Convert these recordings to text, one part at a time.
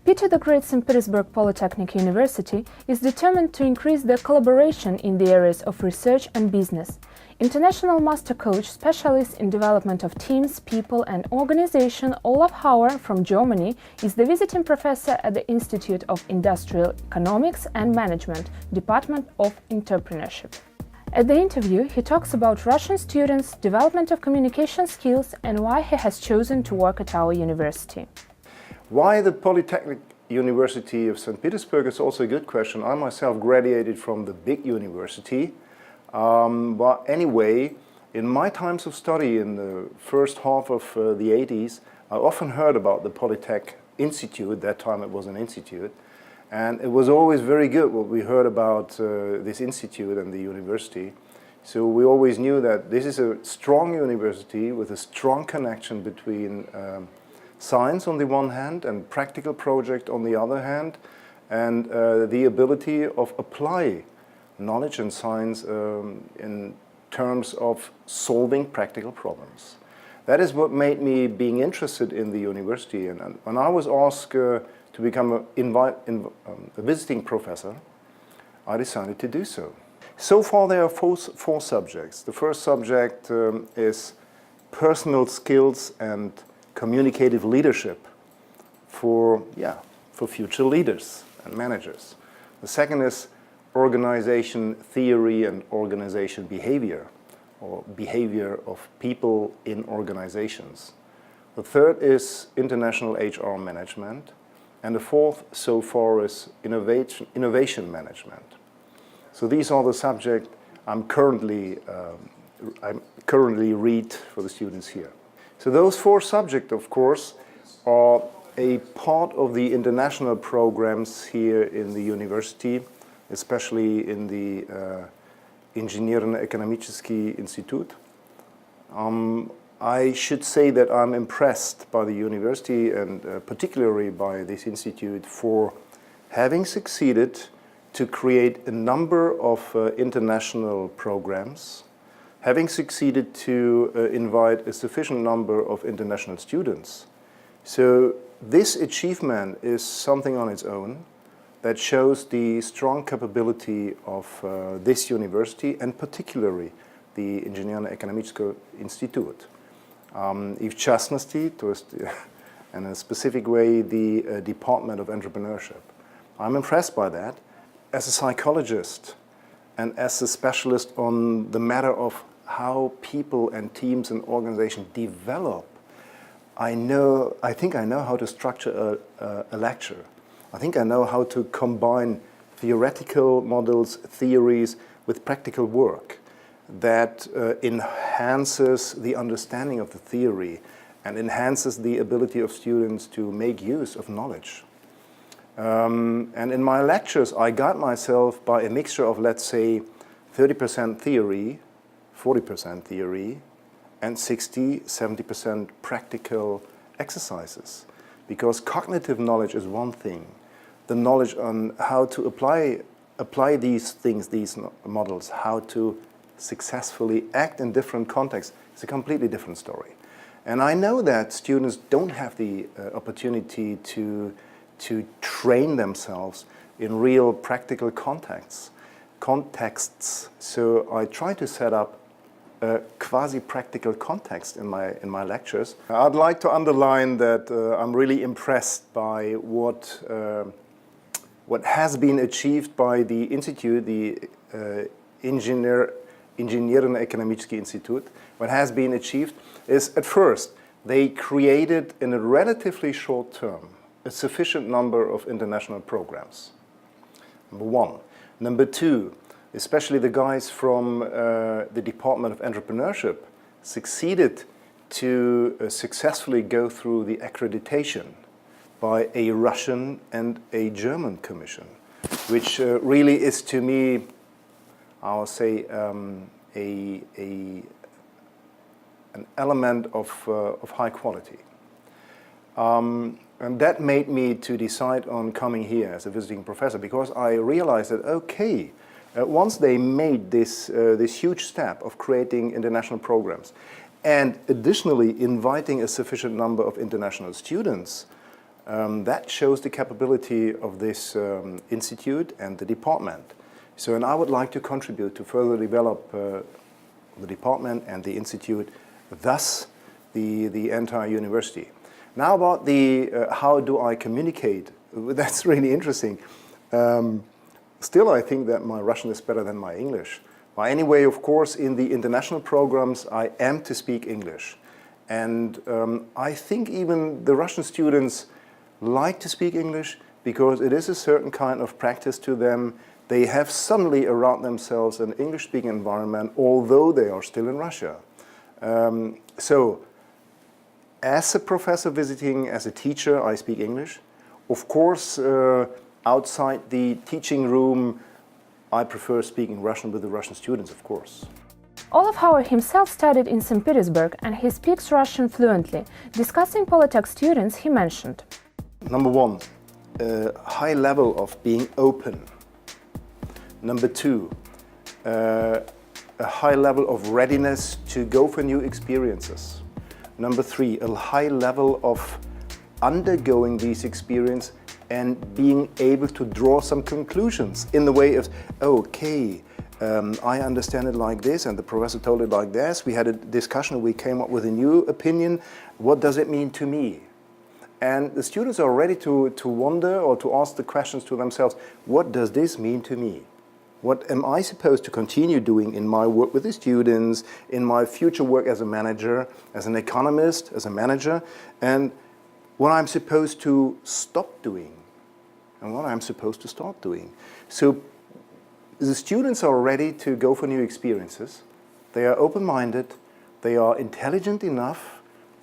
Peter the Great St. Petersburg Polytechnic University is determined to increase the collaboration in the areas of research and business. International master coach specialist in development of teams, people and organization Olaf Hauer from Germany is the visiting professor at the Institute of Industrial Economics and Management, Department of Entrepreneurship. At the interview, he talks about Russian students, development of communication skills and why he has chosen to work at our university. Why the Polytechnic University of St. Petersburg is also a good question. I myself graduated from the big university. But anyway, in my times of study in the first half of the 80s, I often heard about the Polytech Institute. That time it was an institute. And it was always very good what we heard about this institute and the university. So we always knew that this is a strong university with a strong connection between science on the one hand and practical project on the other hand, and the ability of apply knowledge and science in terms of solving practical problems. That is what made me being interested in the university. And when I was asked to become a visiting professor, I decided to do so. So far there are four subjects. The first subject is personal skills and communicative leadership for future leaders and managers. The second is organization theory and organization behavior, or behavior of people in organizations. The third is international HR management. And the fourth so far is innovation management. So these are the subjects I'm currently read for the students here. So those four subjects, of course, are a part of the international programs here in the university, especially in the Ingenieurno-Ekonomiczny Institute. I should say that I'm impressed by the university and particularly by this institute for having succeeded to create a number of international programs, having succeeded to invite a sufficient number of international students. So this achievement is something on its own that shows the strong capability of this university and particularly the Ingenieurno-Ekonomiczny Institute. I v časnosti, to jest in a specific way the Department of Entrepreneurship. I'm impressed by that. As a psychologist and as a specialist on the matter of how people and teams and organizations develop, I think I know how to structure a lecture. I think I know how to combine theoretical models, theories with practical work that enhances the understanding of the theory and enhances the ability of students to make use of knowledge. And in my lectures, I guide myself by a mixture of, let's say, 30% theory, 40% theory, and 60–70% practical exercises. Because cognitive knowledge is one thing. The knowledge on how to apply these things, these models, how to successfully act in different contexts, is a completely different story. And I know that students don't have the opportunity to train themselves in real practical contexts. So I try to set up a quasi-practical context in my lectures. I'd like to underline that I'm really impressed by what has been achieved by the institute, the Ingenieurno-Ekonomiczny Institute. What has been achieved is, at first, they created in a relatively short term a sufficient number of international programs. Number one. Number two, especially the guys from the Department of Entrepreneurship succeeded to successfully go through the accreditation by a Russian and a German commission, which really is to me, I'll say, an element of high quality. And that made me to decide on coming here as a visiting professor, because I realized that, okay, once they made this huge step of creating international programs and additionally inviting a sufficient number of international students, That shows the capability of this institute and the department. So, and I would like to contribute to further develop the department and the institute, thus the entire university. Now about the how do I communicate? That's really interesting. Still, I think that my Russian is better than my English. But anyway, of course, in the international programs, I am to speak English. And I think even the Russian students like to speak English because it is a certain kind of practice to them. They have suddenly around themselves an English-speaking environment, although they are still in Russia. So, as a professor visiting, as a teacher, I speak English. Of course, outside the teaching room, I prefer speaking Russian with the Russian students, of course. Olaf Hauer himself studied in St. Petersburg and he speaks Russian fluently. Discussing Polytech students, he mentioned: Number one, a high level of being open. Number two, a high level of readiness to go for new experiences. Number three, a high level of undergoing these experiences and being able to draw some conclusions in the way of, okay, I understand it like this and the professor told it like this. We had a discussion, we came up with a new opinion. What does it mean to me? And the students are ready to wonder or to ask the questions to themselves, what does this mean to me? What am I supposed to continue doing in my work with the students, in my future work as a manager, as an economist, as a manager, and what I'm supposed to stop doing and what I'm supposed to start doing. So the students are ready to go for new experiences. They are open-minded. They are intelligent enough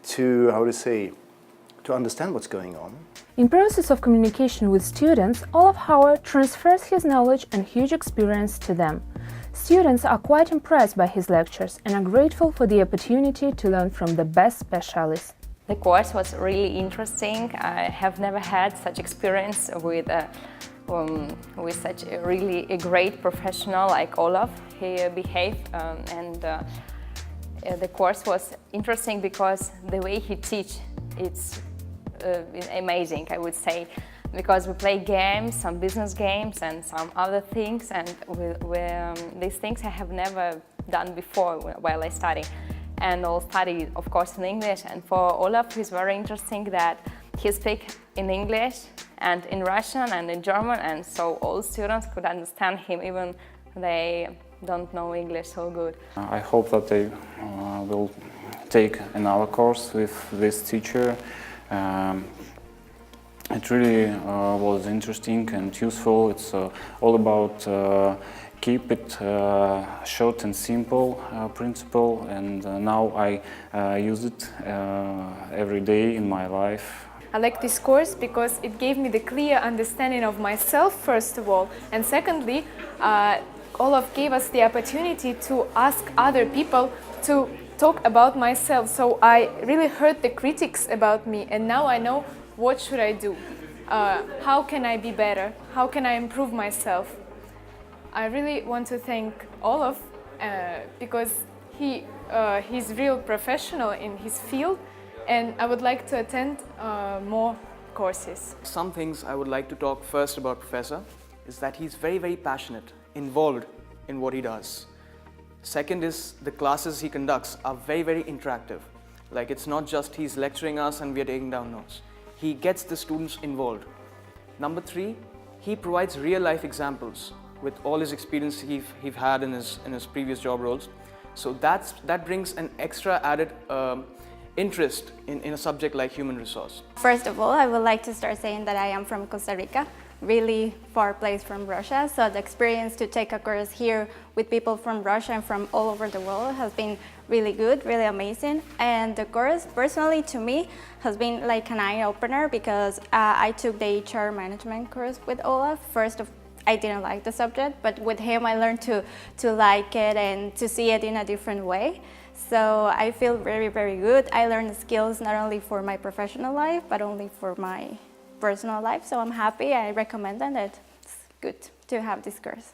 to, to understand what's going on. In process of communication with students, Olaf Hauer transfers his knowledge and huge experience to them. Students are quite impressed by his lectures and are grateful for the opportunity to learn from the best specialists. The course was really interesting. I have never had such experience with such a really great professional like Olaf. He behaved and the course was interesting because the way he teaches, it's amazing, I would say, because we play games, some business games and some other things, and these things I have never done before while I study. And all study, of course, in English. And for Olaf, it's very interesting that he speaks in English and in Russian and in German, and so all students could understand him, even they don't know English so good. I hope that they will take another course with this teacher. It really was interesting and useful. It's all about keep it short and simple principle, and now I use it every day in my life. I like this course because it gave me the clear understanding of myself, first of all, and secondly, Olaf gave us the opportunity to ask other people to talk about myself. So I really heard the critics about me, and now I know what should I do. How can I be better? How can I improve myself? I really want to thank Olaf because he's real professional in his field, and I would like to attend more courses. Some things I would like to talk first about Professor is that he's very, very passionate, involved in what he does. Second is the classes he conducts are very, very interactive. Like, it's not just he's lecturing us and we are taking down notes. He gets the students involved. Number three, he provides real life examples with all his experience he's had in his previous job roles. So that brings an extra added interest in a subject like human resource. First of all, I would like to start saying that I am from Costa Rica, really far place from Russia. So the experience to take a course here with people from Russia and from all over the world has been really good, really amazing. And the course, personally to me, has been like an eye-opener because I took the HR management course with Olaf. I didn't like the subject, but with him I learned to like it and to see it in a different way. So I feel very, very good. I learned skills not only for my professional life, but only for my personal life. So I'm happy. I recommend it. It's good to have this course.